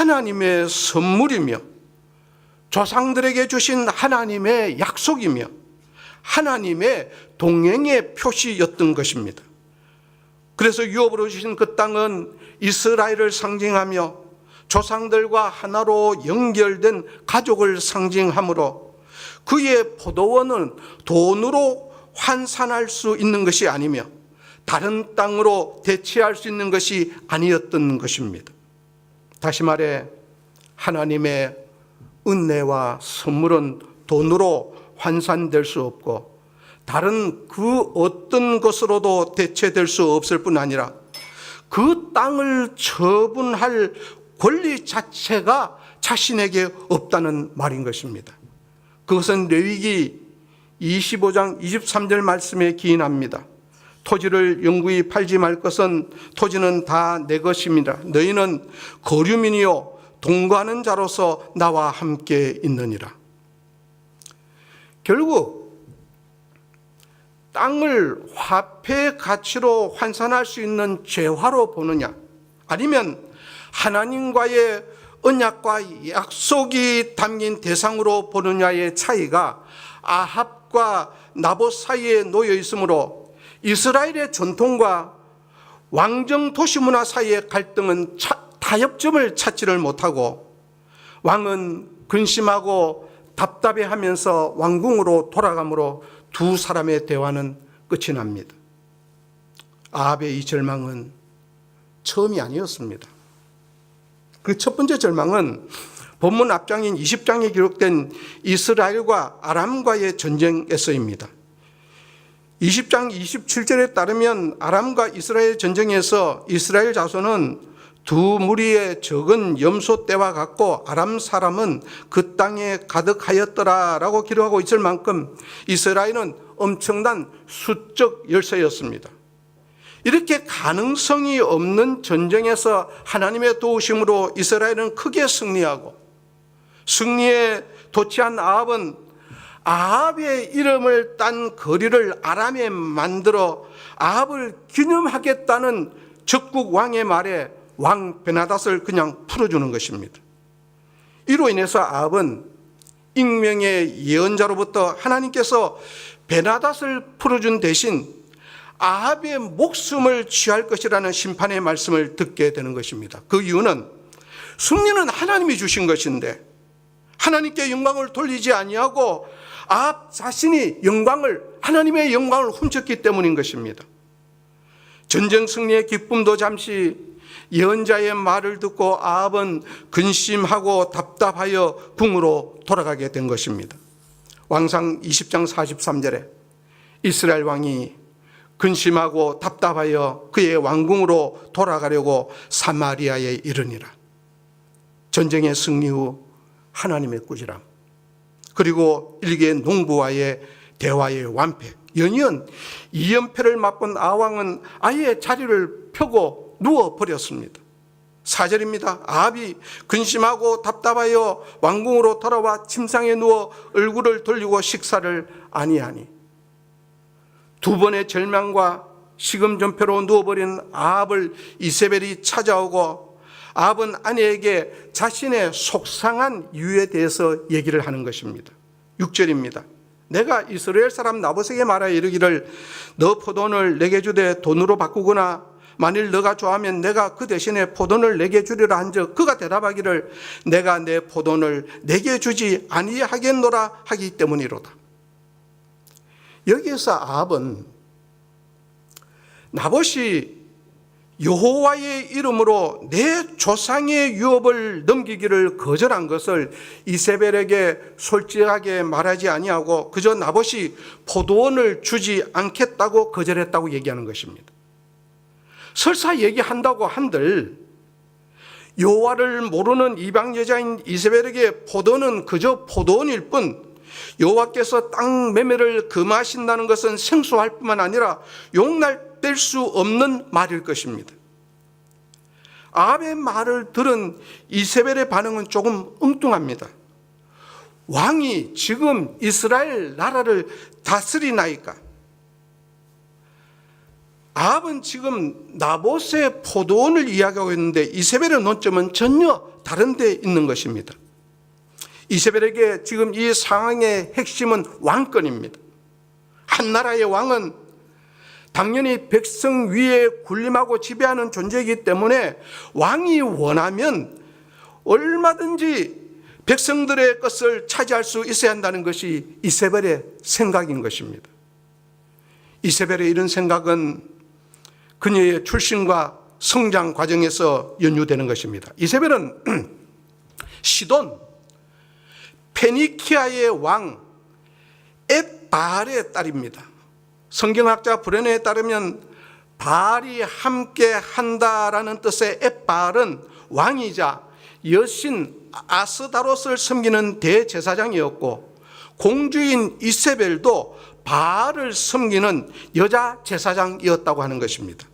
하나님의 선물이며 조상들에게 주신 하나님의 약속이며 하나님의 동행의 표시였던 것입니다. 그래서 유업으로 주신 그 땅은 이스라엘을 상징하며 조상들과 하나로 연결된 가족을 상징하므로 그의 포도원은 돈으로 환산할 수 있는 것이 아니며 다른 땅으로 대체할 수 있는 것이 아니었던 것입니다. 다시 말해 하나님의 은혜와 선물은 돈으로 환산될 수 없고 다른 그 어떤 것으로도 대체될 수 없을 뿐 아니라 그 땅을 처분할 권리 자체가 자신에게 없다는 말인 것입니다. 그것은 레위기 25장 23절 말씀에 기인합니다. 토지를 영구히 팔지 말 것은 토지는 다 내 것입니다. 너희는 거류민이요 동거하는 자로서 나와 함께 있느니라. 결국 땅을 화폐 가치로 환산할 수 있는 재화로 보느냐 아니면 하나님과의 언약과 약속이 담긴 대상으로 보느냐의 차이가 아합과 나봇 사이에 놓여 있으므로 이스라엘의 전통과 왕정 도시 문화 사이의 갈등은 타협점을 찾지를 못하고 왕은 근심하고 답답해하면서 왕궁으로 돌아가므로 두 사람의 대화는 끝이 납니다. 아합의 이 절망은 처음이 아니었습니다. 그 첫 번째 절망은 본문 앞장인 20장에 기록된 이스라엘과 아람과의 전쟁에서입니다. 20장 27절에 따르면 아람과 이스라엘 전쟁에서 이스라엘 자손은 두 무리의 적은 염소 떼와 같고 아람 사람은 그 땅에 가득하였더라라고 기록하고 있을 만큼 이스라엘은 엄청난 수적 열세였습니다. 이렇게 가능성이 없는 전쟁에서 하나님의 도우심으로 이스라엘은 크게 승리하고 승리에 도취한 아합은 아합의 이름을 딴 거리를 아람에 만들어 아합을 기념하겠다는 적국 왕의 말에 왕 베나닷을 그냥 풀어주는 것입니다. 이로 인해서 아합은 익명의 예언자로부터 하나님께서 베나닷을 풀어준 대신 아합의 목숨을 취할 것이라는 심판의 말씀을 듣게 되는 것입니다. 그 이유는 승리는 하나님이 주신 것인데 하나님께 영광을 돌리지 아니하고 아합 자신이 하나님의 영광을 훔쳤기 때문인 것입니다. 전쟁 승리의 기쁨도 잠시 예언자의 말을 듣고 아합은 근심하고 답답하여 궁으로 돌아가게 된 것입니다. 왕상 20장 43절에 이스라엘 왕이 근심하고 답답하여 그의 왕궁으로 돌아가려고 사마리아에 이르니라. 전쟁의 승리 후 하나님의 꾸지람 그리고 일개 농부와의 대화의 완패 연이은 2연패를 맛본 아왕은 아예 자리를 펴고 누워버렸습니다. 4절입니다. 아합이 근심하고 답답하여 왕궁으로 돌아와 침상에 누워 얼굴을 돌리고 식사를 아니하니 두 번의 절망과 식음전폐로 누워버린 아합을 이세벨이 찾아오고 아합은 아내에게 자신의 속상한 이유에 대해서 얘기를 하는 것입니다. 6절입니다. 내가 이스라엘 사람 나봇에게 말하여 이르기를 너 포도원을 내게 주되 돈으로 바꾸거나 만일 너가 좋아하면 내가 그 대신에 포도원을 내게 주리라 한즉 그가 대답하기를 내가 내 포도원을 내게 주지 아니하겠노라 하기 때문이로다. 여기에서 아합은 나봇이 여호와의 이름으로 내 조상의 유업을 넘기기를 거절한 것을 이세벨에게 솔직하게 말하지 아니하고 그저 나봇이 포도원을 주지 않겠다고 거절했다고 얘기하는 것입니다. 설사 얘기한다고 한들 여호와를 모르는 이방 여자인 이세벨에게 포도원은 그저 포도원일 뿐 여호와께서 땅 매매를 금하신다는 것은 생소할 뿐만 아니라 용납될 수 없는 말일 것입니다. 아합의 말을 들은 이세벨의 반응은 조금 엉뚱합니다. 왕이 지금 이스라엘 나라를 다스리나이까 아합은 지금 나봇의 포도원을 이야기하고 있는데 이세벨의 논점은 전혀 다른 데 있는 것입니다. 이세벨에게 지금 이 상황의 핵심은 왕권입니다. 한 나라의 왕은 당연히 백성 위에 군림하고 지배하는 존재이기 때문에 왕이 원하면 얼마든지 백성들의 것을 차지할 수 있어야 한다는 것이 이세벨의 생각인 것입니다. 이세벨의 이런 생각은 그녀의 출신과 성장 과정에서 연유되는 것입니다. 이세벨은 시돈, 페니키아의 왕 엣바알의 딸입니다. 성경학자 브레네에 따르면 바알이 함께 한다라는 뜻의 엣바알은 왕이자 여신 아스다롯을 섬기는 대제사장이었고, 공주인 이세벨도 바알을 섬기는 여자 제사장이었다고 하는 것입니다.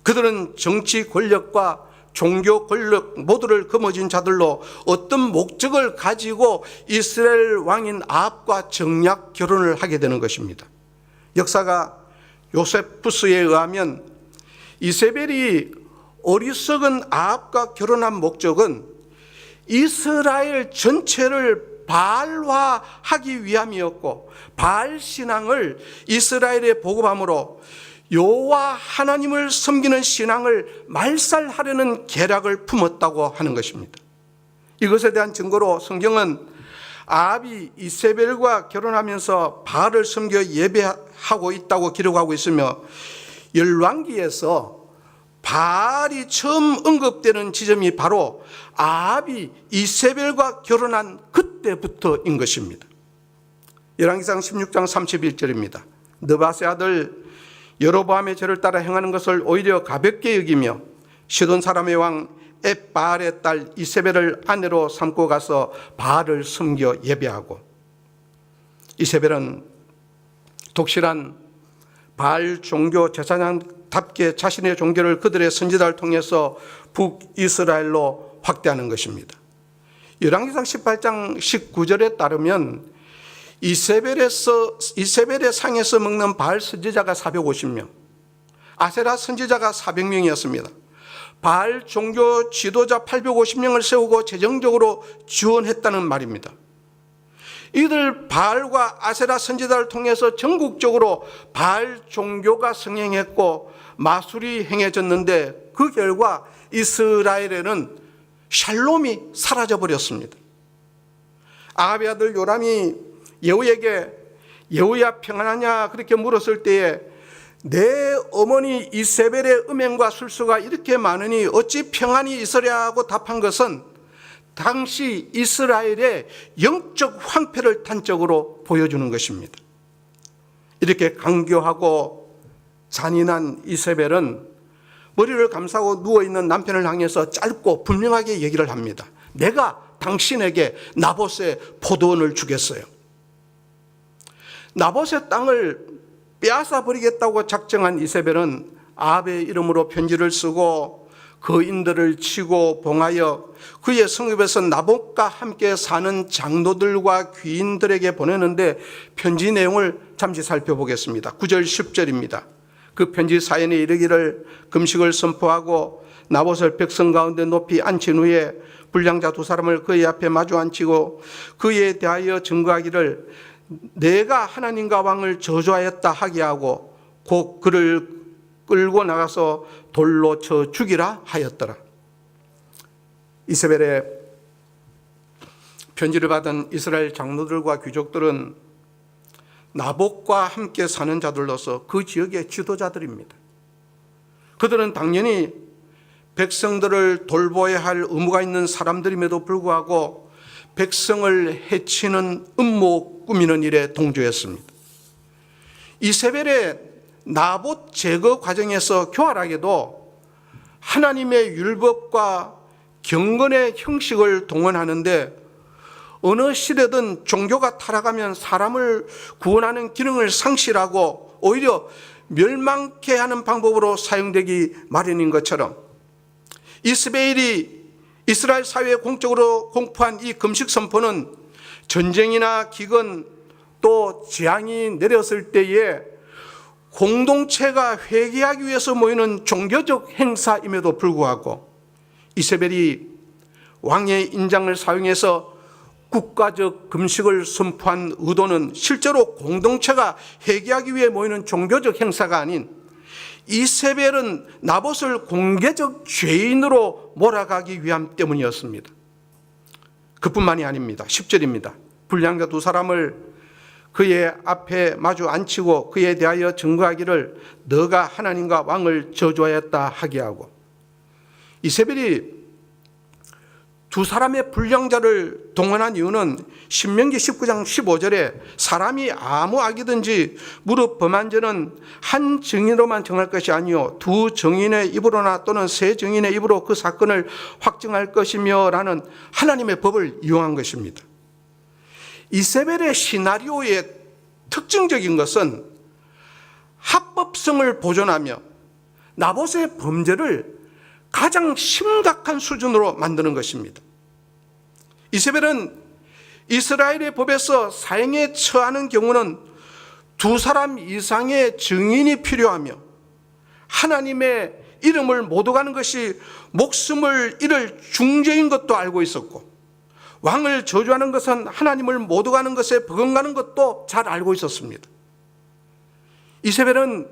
그들은 정치 권력과 종교 권력 모두를 거머쥔 자들로 어떤 목적을 가지고 이스라엘 왕인 아합과 정략 결혼을 하게 되는 것입니다. 역사가 요세푸스에 의하면 이세벨이 어리석은 아합과 결혼한 목적은 이스라엘 전체를 바알화하기 위함이었고, 바알 신앙을 이스라엘에 보급함으로 여호와 하나님을 섬기는 신앙을 말살하려는 계략을 품었다고 하는 것입니다. 이것에 대한 증거로 성경은 아합이 이세벨과 결혼하면서 바알을 섬겨 예배하고 있다고 기록하고 있으며, 열왕기에서 바알이 처음 언급되는 지점이 바로 아합이 이세벨과 결혼한 그때부터인 것입니다. 열왕기상 16장 31절입니다. 느바세 아들 여로보암의 죄를 따라 행하는 것을 오히려 가볍게 여기며 시돈 사람의 왕 엣바알의 딸 이세벨을 아내로 삼고 가서 바알을 섬겨 예배하고, 이세벨은 독실한 바알 종교 제사장답게 자신의 종교를 그들의 선지자를 통해서 북이스라엘로 확대하는 것입니다. 열왕기상 18장 19절에 따르면 이세벨의 상에서 먹는 바알 선지자가 450명, 아세라 선지자가 400명이었습니다. 바알 종교 지도자 850명을 세우고 재정적으로 지원했다는 말입니다. 이들 바알과 아세라 선지자를 통해서 전국적으로 바알 종교가 성행했고 마술이 행해졌는데, 그 결과 이스라엘에는 샬롬이 사라져버렸습니다. 아합의 아들 요람이 예후에게 예후야 평안하냐 그렇게 물었을 때에 내 어머니 이세벨의 음행과 술수가 이렇게 많으니 어찌 평안이 있으랴고 답한 것은 당시 이스라엘의 영적 황폐를 단적으로 보여주는 것입니다. 이렇게 강교하고 잔인한 이세벨은 머리를 감싸고 누워있는 남편을 향해서 짧고 분명하게 얘기를 합니다. 내가 당신에게 나봇의 포도원을 주겠어요. 나봇의 땅을 빼앗아 버리겠다고 작정한 이세벨은 아합의 이름으로 편지를 쓰고 거인들을 치고 봉하여 그의 성읍에서 나봇과 함께 사는 장로들과 귀인들에게 보내는데, 편지 내용을 잠시 살펴보겠습니다. 9절 10절입니다. 그 편지 사연에 이르기를 금식을 선포하고 나봇을 백성 가운데 높이 앉힌 후에 불량자 두 사람을 그의 앞에 마주 앉히고 그에 대하여 증거하기를 내가 하나님과 왕을 저주하였다 하게 하고 곧 그를 끌고 나가서 돌로 쳐 죽이라 하였더라. 이세벨의 편지를 받은 이스라엘 장로들과 귀족들은 나봇과 함께 사는 자들로서 그 지역의 지도자들입니다. 그들은 당연히 백성들을 돌보아야 할 의무가 있는 사람들임에도 불구하고 백성을 해치는 음모 꾸미는 일에 동조했습니다. 이세벨의 나봇 제거 과정에서 교활하게도 하나님의 율법과 경건의 형식을 동원하는데, 어느 시대든 종교가 타락하면 사람을 구원하는 기능을 상실하고 오히려 멸망케 하는 방법으로 사용되기 마련인 것처럼, 이스라엘이 이스라엘 사회에 공적으로 공포한 이 금식 선포는 전쟁이나 기근 또 재앙이 내렸을 때에 공동체가 회개하기 위해서 모이는 종교적 행사임에도 불구하고 이세벨이 왕의 인장을 사용해서 국가적 금식을 선포한 의도는 실제로 공동체가 회개하기 위해 모이는 종교적 행사가 아닌 이세벨은 나봇을 공개적 죄인으로 몰아가기 위함 때문이었습니다. 그뿐만이 아닙니다. 10절입니다. 불량자 두 사람을 그의 앞에 마주 앉히고 그에 대하여 증거하기를 너가 하나님과 왕을 저주하였다 하게 하고, 이세벨이 두 사람의 불량자를 동원한 이유는 신명기 19장 15절에 사람이 아무 악이든지 무릇 범한 죄는 한 증인으로만 정할 것이 아니요 두 증인의 입으로나 또는 세 증인의 입으로 그 사건을 확증할 것이며 라는 하나님의 법을 이용한 것입니다. 이세벨의 시나리오의 특징적인 것은 합법성을 보존하며 나봇의 범죄를 가장 심각한 수준으로 만드는 것입니다. 이세벨은 이스라엘의 법에서 사형에 처하는 경우는 두 사람 이상의 증인이 필요하며 하나님의 이름을 못 오가는 것이 목숨을 잃을 중죄인 것도 알고 있었고, 왕을 저주하는 것은 하나님을 못 오가는 것에 버금가는 것도 잘 알고 있었습니다. 이세벨은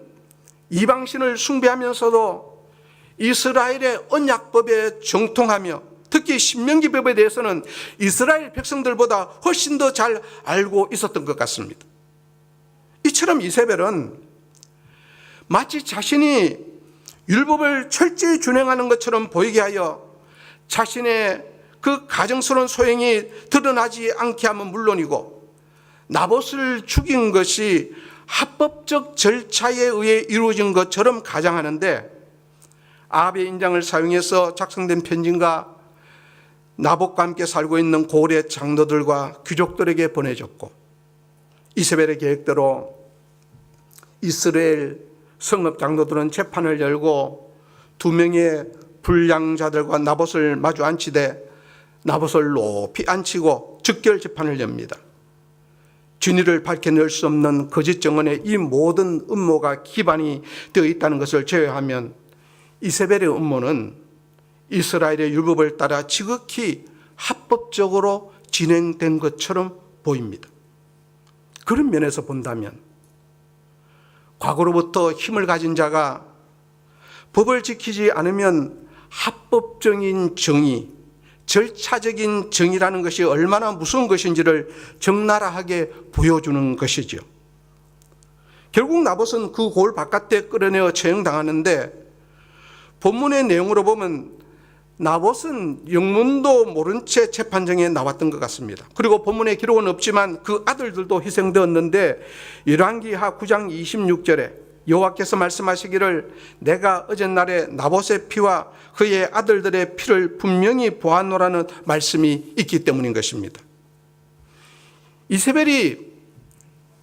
이방신을 숭배하면서도 이스라엘의 언약법에 정통하며 특히 신명기법에 대해서는 이스라엘 백성들보다 훨씬 더 잘 알고 있었던 것 같습니다. 이처럼 이세벨은 마치 자신이 율법을 철저히 준행하는 것처럼 보이게 하여 자신의 그 가정스러운 소행이 드러나지 않게 하면 물론이고, 나봇을 죽인 것이 합법적 절차에 의해 이루어진 것처럼 가장하는데, 아합의 인장을 사용해서 작성된 편지가 나봇과 함께 살고 있는 고을의 장로들과 귀족들에게 보내졌고, 이세벨의 계획대로 이스라엘 성읍 장로들은 재판을 열고 두 명의 불량자들과 나봇을 마주 앉히되 나봇을 높이 앉히고 즉결 재판을 엽니다. 진위를 밝혀낼 수 없는 거짓 증언에 이 모든 음모가 기반이 되어 있다는 것을 제외하면 이세벨의 음모는 이스라엘의 율법을 따라 지극히 합법적으로 진행된 것처럼 보입니다. 그런 면에서 본다면 과거로부터 힘을 가진 자가 법을 지키지 않으면 합법적인 정의, 절차적인 정의라는 것이 얼마나 무서운 것인지를 적나라하게 보여주는 것이죠. 결국 나봇은 그 고을 바깥에 끌어내어 처형당하는데, 본문의 내용으로 보면 나봇은 영문도 모른 채 재판정에 나왔던 것 같습니다. 그리고 본문에 기록은 없지만 그 아들들도 희생되었는데, 열왕기하 9장 26절에 여호와께서 말씀하시기를 내가 어젯날에 나봇의 피와 그의 아들들의 피를 분명히 보았노라는 말씀이 있기 때문인 것입니다. 이세벨이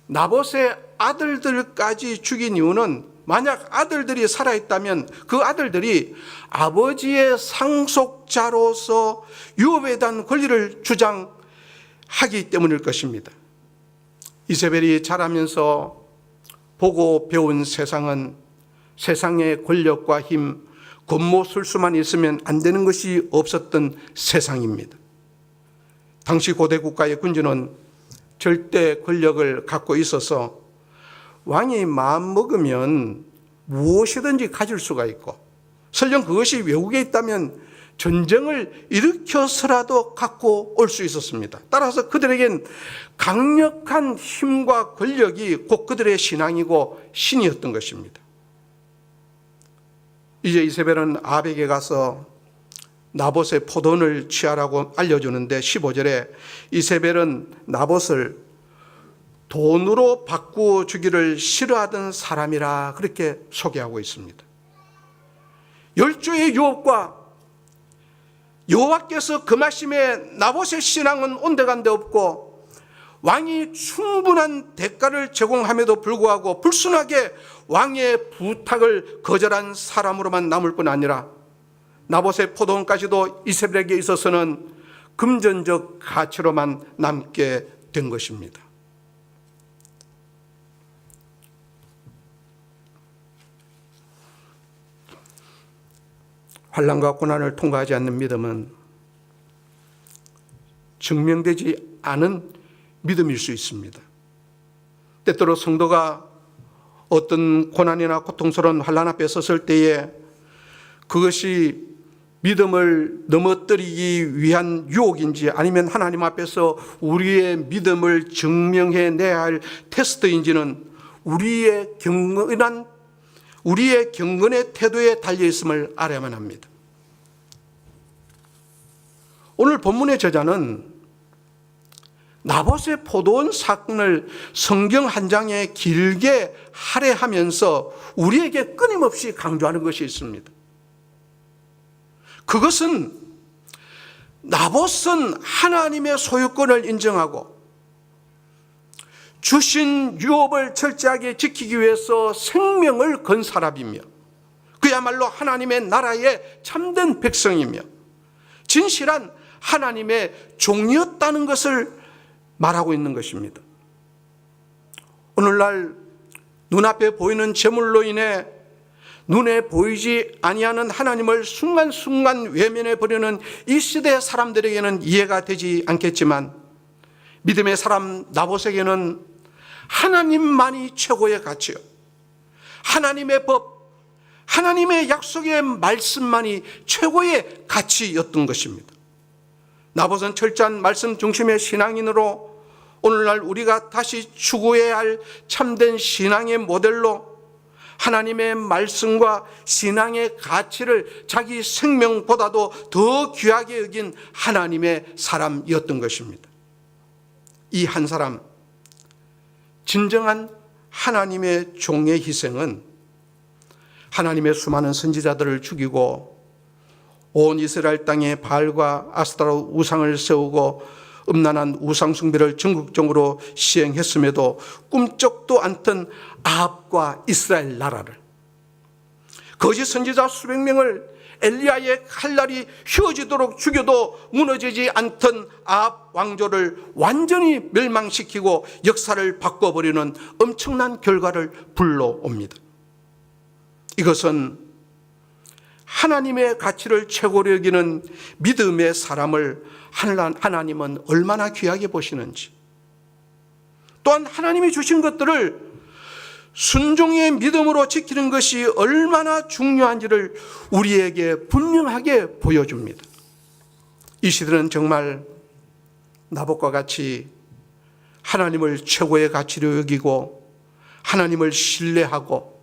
나봇의 아들들까지 죽인 이유는 만약 아들들이 살아있다면 그 아들들이 아버지의 상속자로서 유업에 대한 권리를 주장하기 때문일 것입니다. 이세벨이 자라면서 보고 배운 세상은 세상의 권력과 힘, 권모술수만 있으면 안 되는 것이 없었던 세상입니다. 당시 고대 국가의 군주는 절대 권력을 갖고 있어서 왕이 마음먹으면 무엇이든지 가질 수가 있고, 설령 그것이 외국에 있다면 전쟁을 일으켜서라도 갖고 올 수 있었습니다. 따라서 그들에겐 강력한 힘과 권력이 곧 그들의 신앙이고 신이었던 것입니다. 이제 이세벨은 아합에게 가서 나봇의 포도원을 취하라고 알려주는데 15절에 이세벨은 나봇을 돈으로 바꾸어 주기를 싫어하던 사람이라 그렇게 소개하고 있습니다. 열조의 유업과 여호와께서 금하심에 나봇의 신앙은 온데간데 없고, 왕이 충분한 대가를 제공함에도 불구하고 불순하게 왕의 부탁을 거절한 사람으로만 남을 뿐 아니라 나봇의 포도원까지도 이세벨에게 있어서는 금전적 가치로만 남게 된 것입니다. 환난과 고난을 통과하지 않는 믿음은 증명되지 않은 믿음일 수 있습니다. 때때로 성도가 어떤 고난이나 고통스러운 환난 앞에 섰을 때에 그것이 믿음을 넘어뜨리기 위한 유혹인지 아니면 하나님 앞에서 우리의 믿음을 증명해내야 할 테스트인지는 우리의 경건의 태도에 달려있음을 알아야만 합니다. 오늘 본문의 저자는 나봇의 포도원 사건을 성경 한 장에 길게 할애하면서 우리에게 끊임없이 강조하는 것이 있습니다. 그것은 나봇은 하나님의 소유권을 인정하고 주신 유업을 철저하게 지키기 위해서 생명을 건 사람이며 그야말로 하나님의 나라의 참된 백성이며 진실한 하나님의 종이었다는 것을 말하고 있는 것입니다. 오늘날 눈앞에 보이는 재물로 인해 눈에 보이지 아니하는 하나님을 순간순간 외면해 버리는 이 시대의 사람들에게는 이해가 되지 않겠지만 믿음의 사람 나봇에게는 하나님만이 최고의 가치요, 하나님의 법, 하나님의 약속의 말씀만이 최고의 가치였던 것입니다. 나봇은 철저한 말씀 중심의 신앙인으로 오늘날 우리가 다시 추구해야 할 참된 신앙의 모델로 하나님의 말씀과 신앙의 가치를 자기 생명보다도 더 귀하게 여긴 하나님의 사람이었던 것입니다. 이 한 사람, 진정한 하나님의 종의 희생은 하나님의 수많은 선지자들을 죽이고 온 이스라엘 땅에 바알과 아스타로 우상을 세우고 음란한 우상 숭배를 전국적으로 시행했음에도 꿈쩍도 않던 아합과 이스라엘 나라를, 거짓 선지자 수백 명을 엘리야의 칼날이 휘어지도록 죽여도 무너지지 않던 아합 왕조를 완전히 멸망시키고 역사를 바꿔버리는 엄청난 결과를 불러옵니다. 이것은 하나님의 가치를 최고로 여기는 믿음의 사람을 하나님은 얼마나 귀하게 보시는지, 또한 하나님이 주신 것들을 순종의 믿음으로 지키는 것이 얼마나 중요한지를 우리에게 분명하게 보여줍니다. 이 시대는 정말 나봇과 같이 하나님을 최고의 가치로 여기고 하나님을 신뢰하고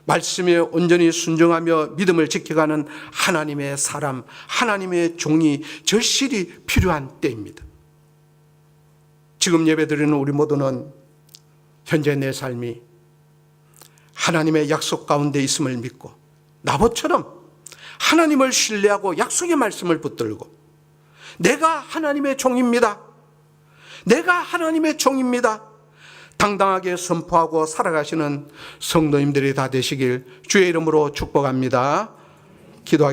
말씀에 온전히 순종하며 믿음을 지켜가는 하나님의 사람, 하나님의 종이 절실히 필요한 때입니다. 지금 예배드리는 우리 모두는 현재 내 삶이 하나님의 약속 가운데 있음을 믿고 나봇처럼 하나님을 신뢰하고 약속의 말씀을 붙들고 내가 하나님의 종입니다, 내가 하나님의 종입니다 당당하게 선포하고 살아가시는 성도님들이 다 되시길 주의 이름으로 축복합니다. 기도하겠습니다.